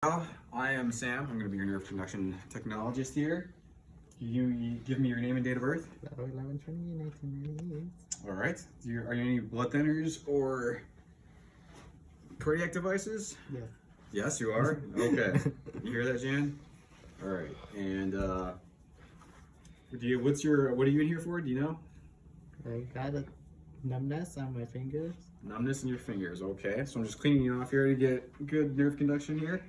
I am Sam. I'm going to be your nerve conduction technologist here. You give me your name and date of birth. 11/20/1998. All right. Are you any blood thinners or cardiac devices? Yes. Yes, you are. Okay. You hear that, Jan? All right. And what are you in here for? Do you know? I got a numbness on my fingers. Numbness in your fingers. Okay. So I'm just cleaning you off here to get good nerve conduction here.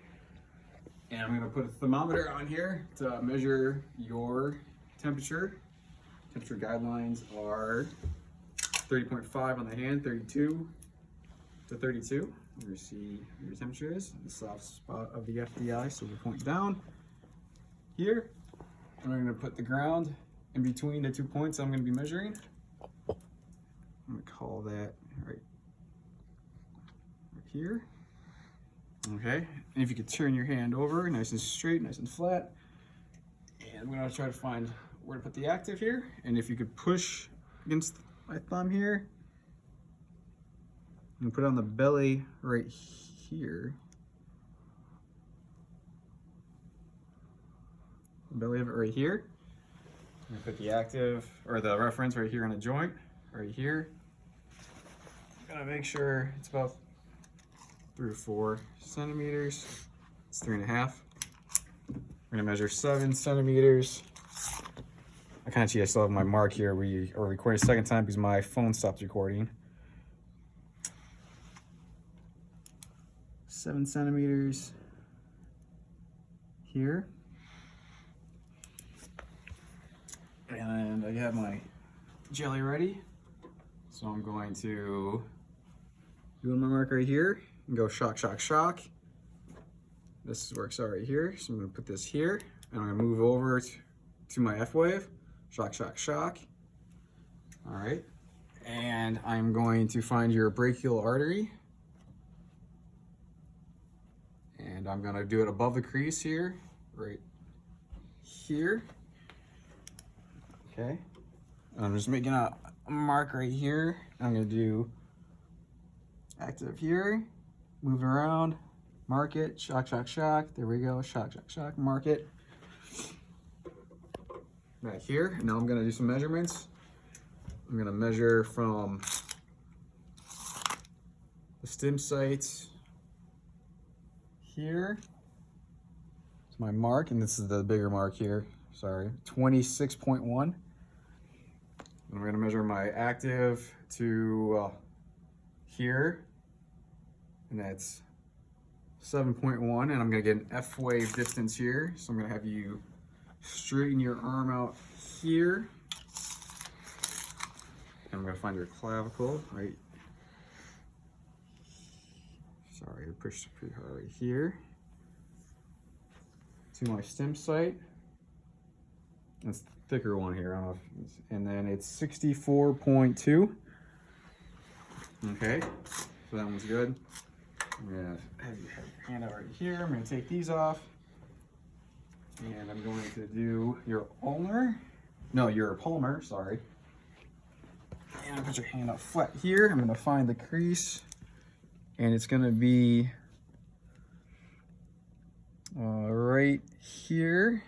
And I'm going to put a thermometer on here to measure your temperature. Temperature guidelines are 30.5 on the hand, 32 to 32. You see your temperature is the soft spot of the FDI, so we point down here. And I'm going to put the ground in between the 2 points I'm going to be measuring. I'm going to call that right here. Okay, and if you could turn your hand over nice and straight, nice and flat. And I'm gonna try to find where to put the active here. And if you could push against my thumb here and put it on the belly right here. The belly of it right here. I'm gonna put the active or the reference right here on the joint, right here. I'm gonna make sure it's about 3 or 4 centimeters. It's 3.5. We're gonna measure 7 centimeters. I kind of cheat. I still have my mark here. We are recording a second time because my phone stopped recording. 7 centimeters here. And I have my jelly ready. So I'm going to do my mark right here. And go shock, shock, shock. This works out right here. So I'm gonna put this here and I'm gonna move over to my F wave. Shock, shock, shock. All right. And I'm going to find your brachial artery. And I'm gonna do it above the crease here, right here. Okay. And I'm just making a mark right here. I'm gonna do active here. Move it around, mark it, shock, shock, shock. There we go, shock, shock, shock, mark it. Right here, now I'm gonna do some measurements. I'm gonna measure from the stim sites here. It's my mark, and this is the bigger mark here, sorry, 26.1. And we're gonna measure my active to here. And that's 7.1, and I'm gonna get an F wave distance here. So I'm gonna have you straighten your arm out here. And I'm gonna find your clavicle, right? Sorry, I pushed pretty hard right here. To my stem site. That's the thicker one here, I don't know if and then it's 64.2. Okay, so that one's good. I'm gonna have you have your hand out right here. I'm gonna take these off. And I'm going to do your ulnar. No, your palmar, sorry. And put your hand out flat here. I'm gonna find the crease. And it's gonna be right here.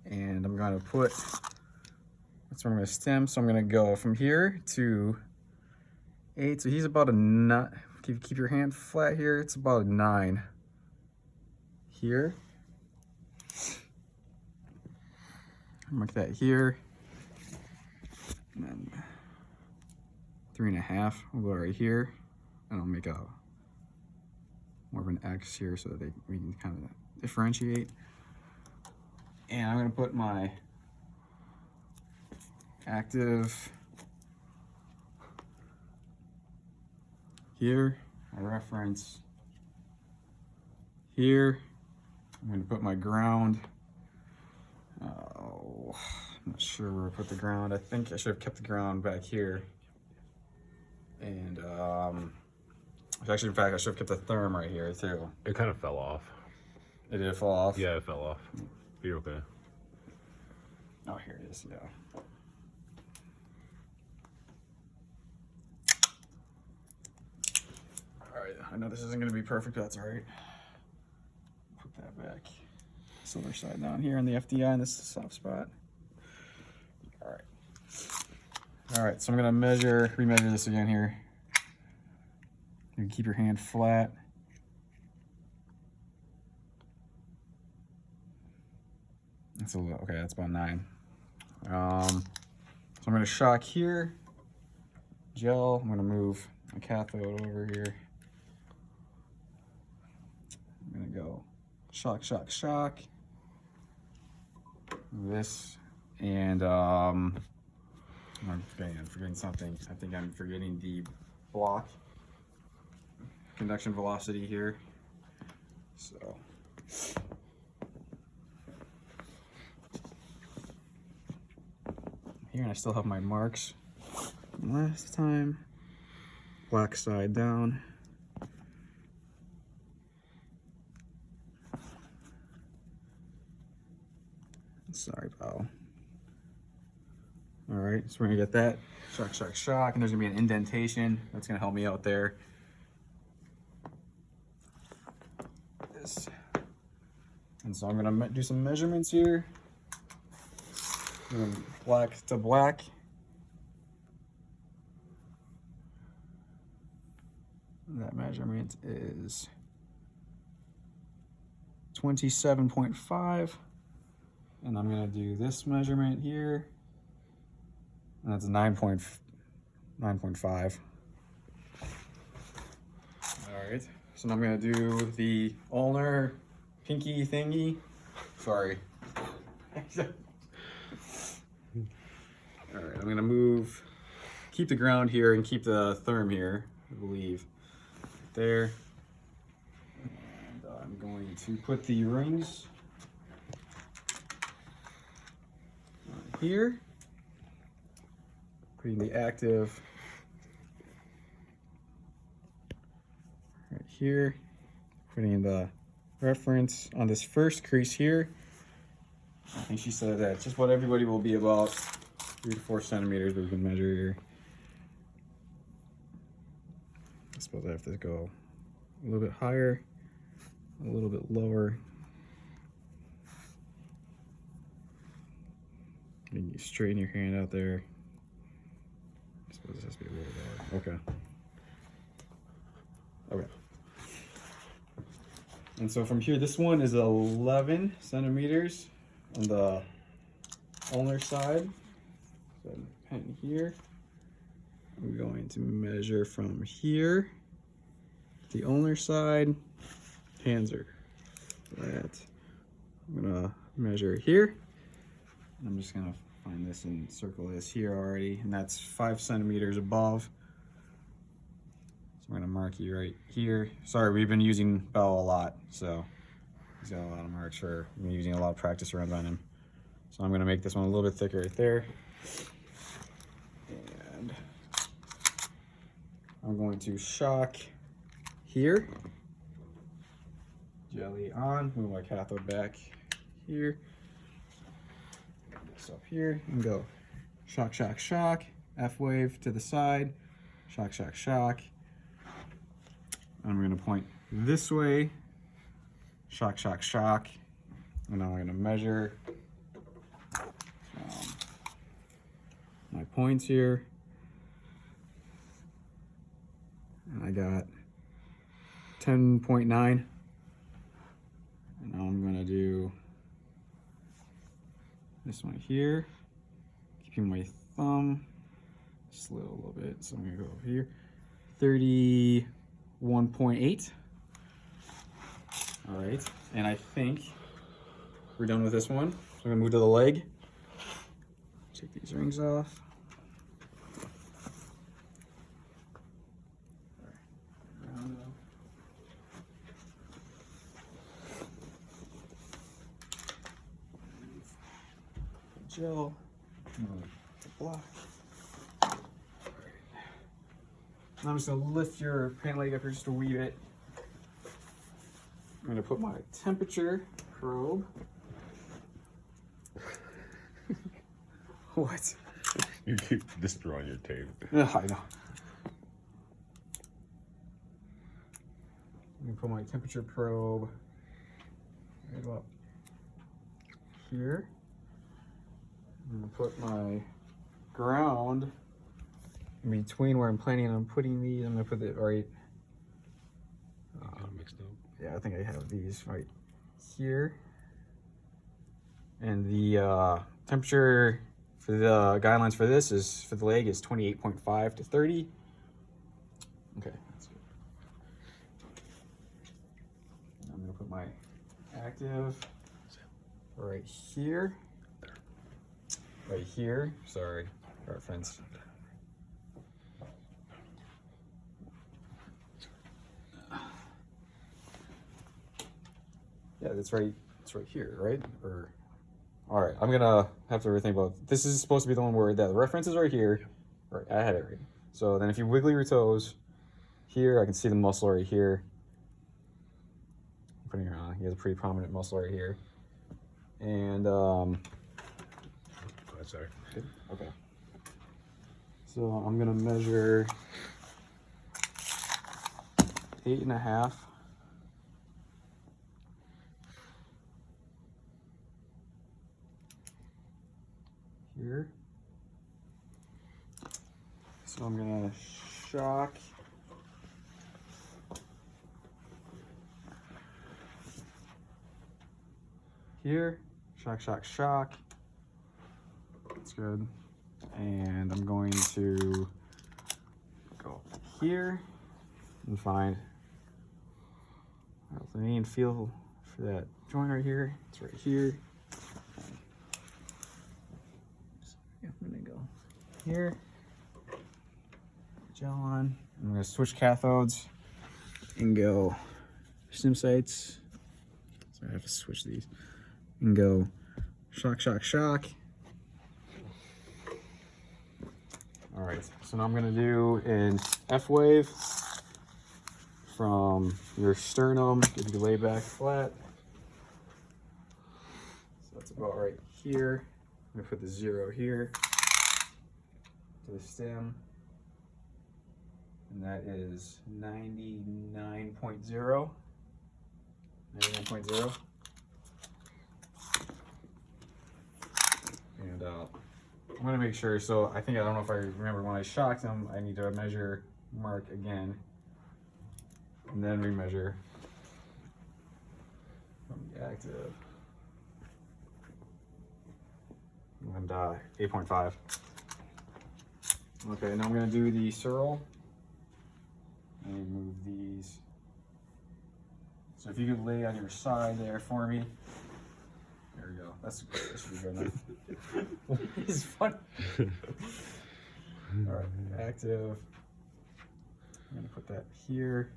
And I'm gonna put, that's where I'm gonna stem. So I'm gonna go from here to 8, so he's about a 9. Keep your hand flat here. It's about a 9 here. Mark that here. And then 3.5. We'll go right here, and I'll make a more of an X here so that we can kind of differentiate. And I'm gonna put my active here, my reference here. I'm going to put my ground. Oh, I'm not sure where I put the ground. I think I should have kept the ground back here. And actually, in fact, I should have kept the therm right here too. It kind of fell off. It did fall off? Yeah, it fell off. You're okay. Oh, here it is, yeah. right, I know this isn't gonna be perfect, but that's all right. Put that back. This other side down here on the FDI, and this is a soft spot. All right. All right, so I'm gonna remeasure this again here. You can keep your hand flat. That's a little, okay, that's about 9. So I'm gonna shock here. Gel, I'm gonna move my cathode over here. I'm gonna go shock, shock, shock. This, and I'm forgetting something. I think I'm forgetting the block conduction velocity here. So here, and I still have my marks from last time. Black side down. Sorry, pal. All right, so we're gonna get that shock, shock, shock, and there's gonna be an indentation that's gonna help me out there. This, and so I'm gonna do some measurements here. Doing black to black. That measurement is 27.5. And I'm gonna do this measurement here. And that's 9.5. All right, so now I'm gonna do the ulnar pinky thingy. Sorry. All right, I'm gonna keep the ground here and keep the therm here, I believe. There. And I'm going to put the rings on here. Putting the active right here. Putting the reference on this first crease here. I think she said that just what everybody will be about 3 to 4 centimeters, but we can measure here. I suppose I have to go a little bit higher, a little bit lower. And you straighten your hand out there. I suppose this has to be a little lower. Okay. Okay. And so from here, this one is 11 centimeters on the ulnar side. So pen here. I'm going to measure from here, the ulnar side. Hands are flat. I'm gonna measure here. I'm just gonna find this and circle this here already, and that's 5 centimeters above. So we're gonna mark you right here. Sorry, we've been using Bell a lot, so he's got a lot of marks for me using a lot of practice runs on him. So I'm gonna make this one a little bit thicker right there. And I'm going to shock here. Jelly on, move my cathode back here. This up here and go shock, shock, shock, F wave to the side, shock, shock, shock. I'm gonna point this way, shock, shock, shock, and I'm gonna measure my points here. And I got 10.9. And now I'm gonna do this one here, keeping my thumb slid a little bit, so I'm gonna go over here. 31.8. All right, and I think we're done with this one. So I'm gonna move to the leg. Take these rings off. Gel, the block. I'm just gonna lift your pant leg up here just a wee bit. I'm gonna put my temperature probe. What? You keep destroying your tape. Yeah, I know. me put my temperature probe right about here. I'm gonna put my ground in between where I'm planning on putting these. I'm gonna put it right. Mixed up. Yeah, I think I have these right here. And the temperature for the guidelines for this is for the leg is 28.5 to 30. Okay, that's good. I'm gonna put my active right here. Right here. Sorry, reference. Yeah, that's right. It's right here, right? Or, all right. I'm gonna have to rethink about. This is supposed to be the one where the reference is right here. Right, I had it right. So then, if you wiggle your toes here, I can see the muscle right here. I'm putting it on. He has a pretty prominent muscle right here. And Go ahead, sorry. good. Okay. So I'm gonna measure 8.5. Here. So I'm gonna shock here, shock. That's good. And I'm going to go here and find the main feel for that joint right here. It's right here. I'm gonna go here, gel on. I'm gonna switch cathodes and go stim sites. So I have to switch these and go shock. All right, so now I'm gonna do an F wave from your sternum, get your lay back flat. So that's about right here. I'm gonna put the 0 here to the stem, and that is 99.0. 99.0. And I'm gonna make sure. So I don't know if I remember when I shocked him. I need to measure mark again, and then remeasure from the active. And 8.5. Okay, now I'm gonna do the Searle and move these. So if you could lay on your side there for me. There we go. That should be good enough. It's fun. All right, active. I'm gonna put that here.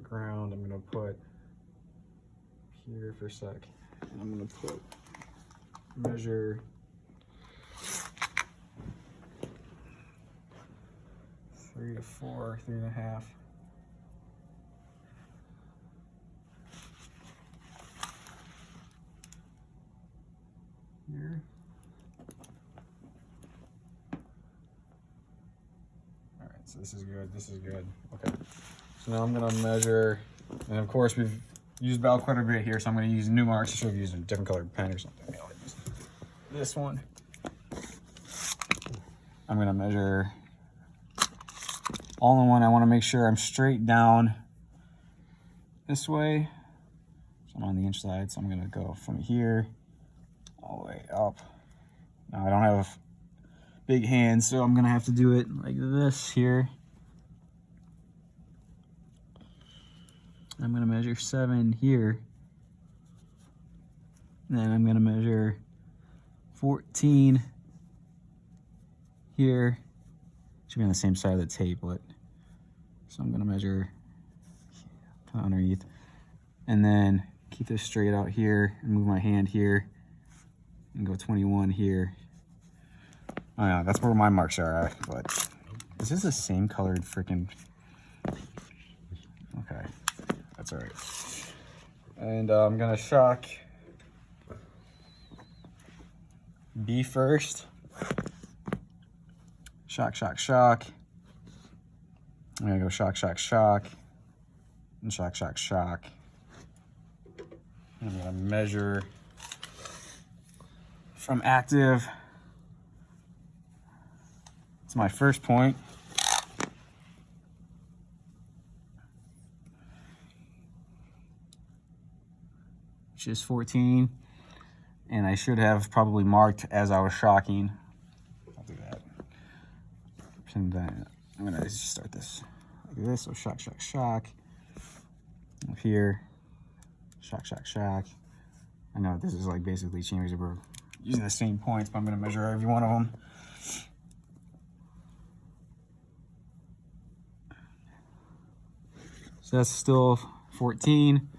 Ground. I'm gonna put here for a sec. And I'm gonna put measure 3 to 4, 3.5. Here. All right, so this is good. This is good. Okay. So now I'm gonna measure, and of course we've used Bal quite a bit here, so I'm gonna use new marks. I should have used a different colored pen or something. Maybe I'll use this one. I'm gonna measure all in one. I want to make sure I'm straight down this way. So I'm on the inch side, so I'm gonna go from here all the way up. Now I don't have big hands, so I'm gonna have to do it like this here. I'm gonna measure 7 here. And then I'm gonna measure 14 here. Should be on the same side of the tape, but so I'm gonna measure underneath. And then keep this straight out here and move my hand here and go 21 here. Oh yeah, that's where my marks are, but is this the same colored freaking? Okay, that's all right. And I'm gonna shock B first. Shock. I'm gonna go shock. and shock, shock, shock. And I'm gonna measure from active to my first point. Which is 14. And I should have probably marked as I was shocking. I'll do that. And then I'm gonna just start this like this. So shock, shock, shock. Up here, shock, shock, shock. I know this is like basically chambers, we're using the same points, but I'm gonna measure every one of them. So that's still 14.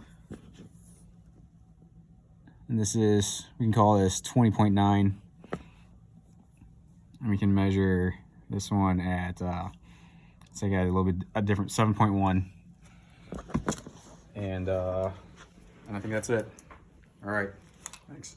And this is, we can call this 20.9. And we can measure this one at, it's like a little bit a different 7.1. And I think that's it. All right, thanks.